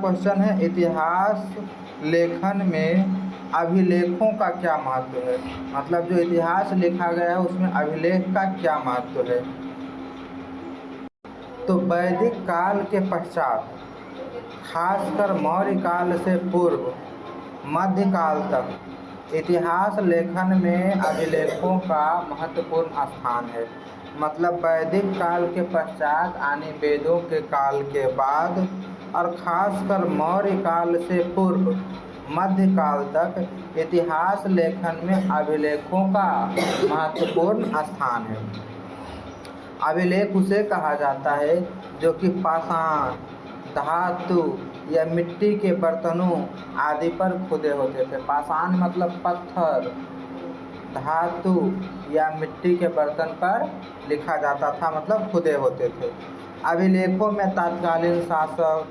Question है, इतिहास लेखन में अभिलेखों का क्या महत्व है। मतलब जो इतिहास लिखा गया है उसमें अभिलेख का क्या महत्व है। तो वैदिक काल के पश्चात, खासकर मौर्य काल से पूर्व मध्यकाल तक इतिहास लेखन में अभिलेखों का महत्वपूर्ण स्थान है। मतलब वैदिक काल के पश्चात यानी वेदों के काल के बाद और खासकर मौर्य काल से पूर्व मध्यकाल तक इतिहास लेखन में अभिलेखों का महत्वपूर्ण स्थान है। अभिलेख उसे कहा जाता है जो कि पाषाण, धातु या मिट्टी के बर्तनों आदि पर खुदे होते थे। पाषाण मतलब पत्थर, धातु या मिट्टी के बर्तन पर लिखा जाता था, मतलब खुदे होते थे। अभिलेखों में तत्कालीन शासक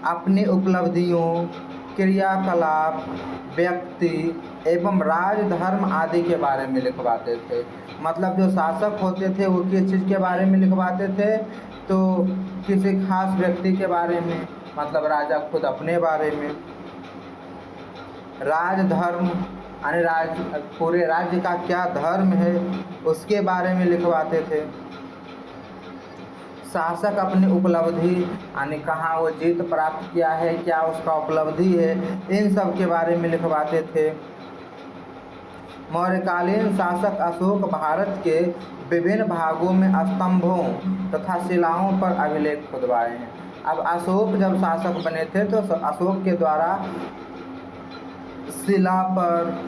अपनी उपलब्धियों, क्रियाकलाप, व्यक्ति एवं राजधर्म आदि के बारे में लिखवाते थे। मतलब जो शासक होते थे वो किस चीज़ के बारे में लिखवाते थे, तो किसी खास व्यक्ति के बारे में, मतलब राजा खुद अपने बारे में। राजधर्म यानी पूरे राज्य का क्या धर्म है उसके बारे में लिखवाते थे। शासक अपनी उपलब्धि यानी कहाँ वो जीत प्राप्त किया है, क्या उसका उपलब्धि है, इन सब के बारे में लिखवाते थे। मौर्यकालीन शासक अशोक भारत के विभिन्न भागों में स्तंभों तथा शिलाओं पर अभिलेख खुदवाए हैं। अब अशोक जब शासक बने थे तो अशोक के द्वारा शिला पर,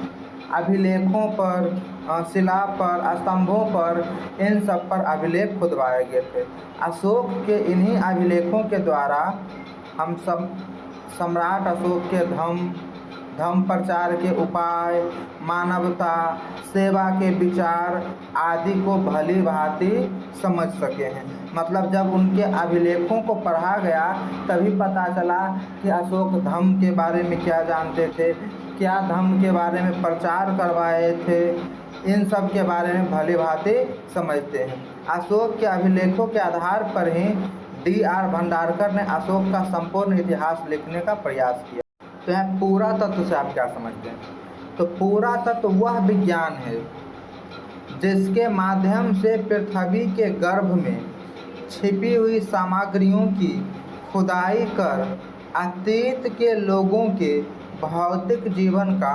अभिलेखों पर, शिला पर, स्तंभों पर, इन सब पर अभिलेख खुदवाए गए थे। अशोक के इन्हीं अभिलेखों के द्वारा हम सब सम्राट अशोक के धर्म प्रचार के उपाय, मानवता, सेवा के विचार आदि को भली भांति समझ सके हैं। मतलब जब उनके अभिलेखों को पढ़ा गया तभी पता चला कि अशोक धर्म के बारे में क्या जानते थे, क्या धर्म के बारे में प्रचार करवाए थे, इन सब के बारे में भली भांति समझते हैं। अशोक के अभिलेखों के आधार पर ही D.R. भंडारकर ने अशोक का संपूर्ण इतिहास लिखने का प्रयास किया। तो यहाँ पुरातत्व से आप क्या समझते हैं? तो पुरातत्व वह विज्ञान है जिसके माध्यम से पृथ्वी के गर्भ में छिपी हुई सामग्रियों की खुदाई कर अतीत के लोगों के भौतिक जीवन का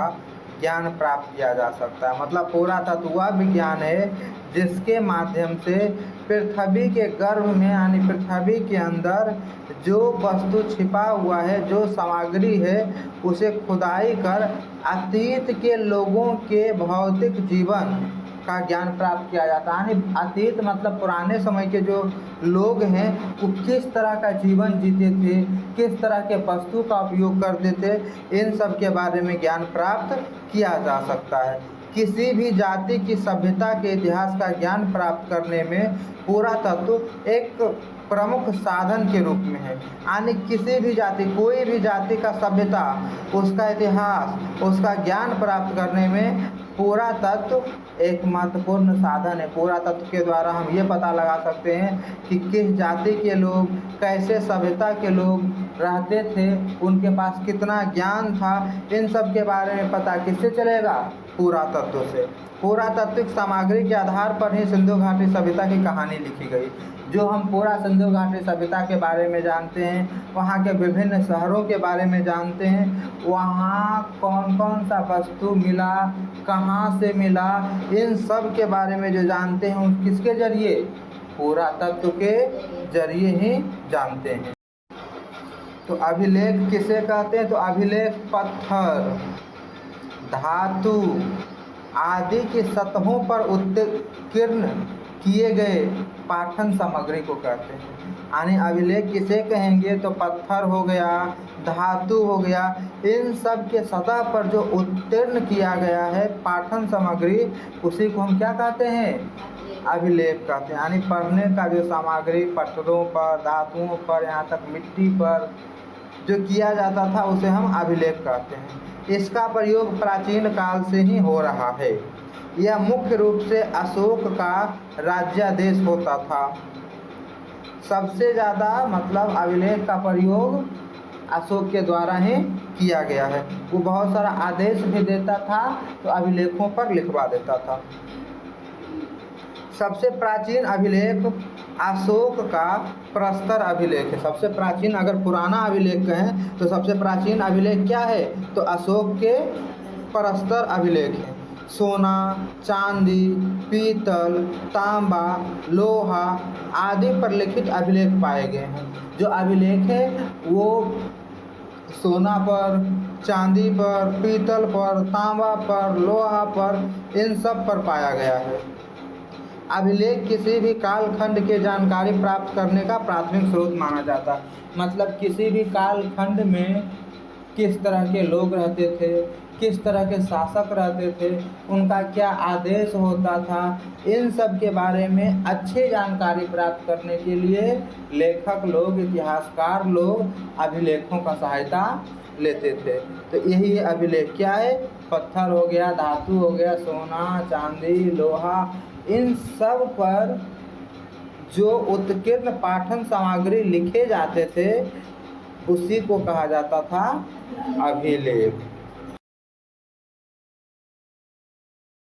ज्ञान प्राप्त किया जा सकता है। मतलब पुरातत्व वह विज्ञान है जिसके माध्यम से पृथ्वी के गर्भ में यानी पृथ्वी के अंदर जो वस्तु छिपा हुआ है, जो सामग्री है, उसे खुदाई कर अतीत के लोगों के भौतिक जीवन का ज्ञान प्राप्त किया जाता है। यानी अतीत मतलब पुराने समय के जो लोग हैं वो किस तरह का जीवन जीते थे, किस तरह के वस्तु का उपयोग करते थे, इन सब के बारे में ज्ञान प्राप्त किया जा सकता है। किसी भी जाति की सभ्यता के इतिहास का ज्ञान प्राप्त करने में पुरातत्व एक प्रमुख साधन के रूप में है। यानी किसी भी जाति, कोई भी जाति का सभ्यता, उसका इतिहास, उसका ज्ञान प्राप्त करने में पुरातत्व एक महत्वपूर्ण साधन है। पुरातत्व के द्वारा हम ये पता लगा सकते हैं कि किस जाति के लोग, कैसे सभ्यता के लोग रहते थे, उनके पास कितना ज्ञान था, इन सब के बारे में पता किससे चलेगा? पुरातत्व से। पुरातात्विक सामग्री के आधार पर ही सिंधु घाटी सभ्यता की कहानी लिखी गई। जो हम पूरा सिंधु घाटी सभ्यता के बारे में जानते हैं, वहाँ के विभिन्न शहरों के बारे में जानते हैं, वहाँ कौन कौन सा वस्तु मिला, कहाँ से मिला, इन सब के बारे में जो जानते हैं उन किसके जरिए? पुरातत्व के जरिए ही जानते हैं। तो अभिलेख किसे कहते हैं? तो अभिलेख पत्थर, धातु आदि की सतहों पर उत्कीर्ण किए गए पाठन सामग्री को कहते हैं। यानी अभिलेख किसे कहेंगे? तो पत्थर हो गया, धातु हो गया, इन सब के सतह पर जो उत्कीर्ण किया गया है पाठन सामग्री, उसी को हम क्या कहते हैं? अभिलेख कहते हैं। यानी पढ़ने का जो सामग्री पत्थरों पर, धातुओं पर, यहाँ तक मिट्टी पर जो किया जाता था उसे हम अभिलेख कहते हैं। इसका प्रयोग प्राचीन काल से ही हो रहा है। यह मुख्य रूप से अशोक का राज्यादेश होता था। सबसे ज़्यादा मतलब अभिलेख का प्रयोग अशोक के द्वारा ही किया गया है। वो बहुत सारा आदेश भी देता था तो अभिलेखों पर लिखवा देता था। सबसे प्राचीन अभिलेख अशोक का प्रस्तर अभिलेख है। सबसे प्राचीन, अगर पुराना अभिलेख कहें तो सबसे प्राचीन अभिलेख क्या है, तो अशोक के प्रस्तर अभिलेख है। सोना, चांदी, पीतल, तांबा, लोहा आदि पर लिखित अभिलेख पाए गए हैं। जो अभिलेख है वो सोना पर, चांदी पर, पीतल पर, तांबा पर, लोहा पर, इन सब पर पाया गया है। अभिलेख किसी भी कालखंड के जानकारी प्राप्त करने का प्राथमिक स्रोत माना जाता है। मतलब किसी भी कालखंड में किस तरह के लोग रहते थे, किस तरह के शासक रहते थे, उनका क्या आदेश होता था, इन सब के बारे में अच्छी जानकारी प्राप्त करने के लिए लेखक लोग, इतिहासकार लोग अभिलेखों का सहायता लेते थे। तो यही अभिलेख क्या है, पत्थर हो गया, धातु हो गया, सोना, चांदी, लोहा, इन सब पर जो उत्कीर्ण पाठन सामग्री लिखे जाते थे उसी को कहा जाता था अभिलेख।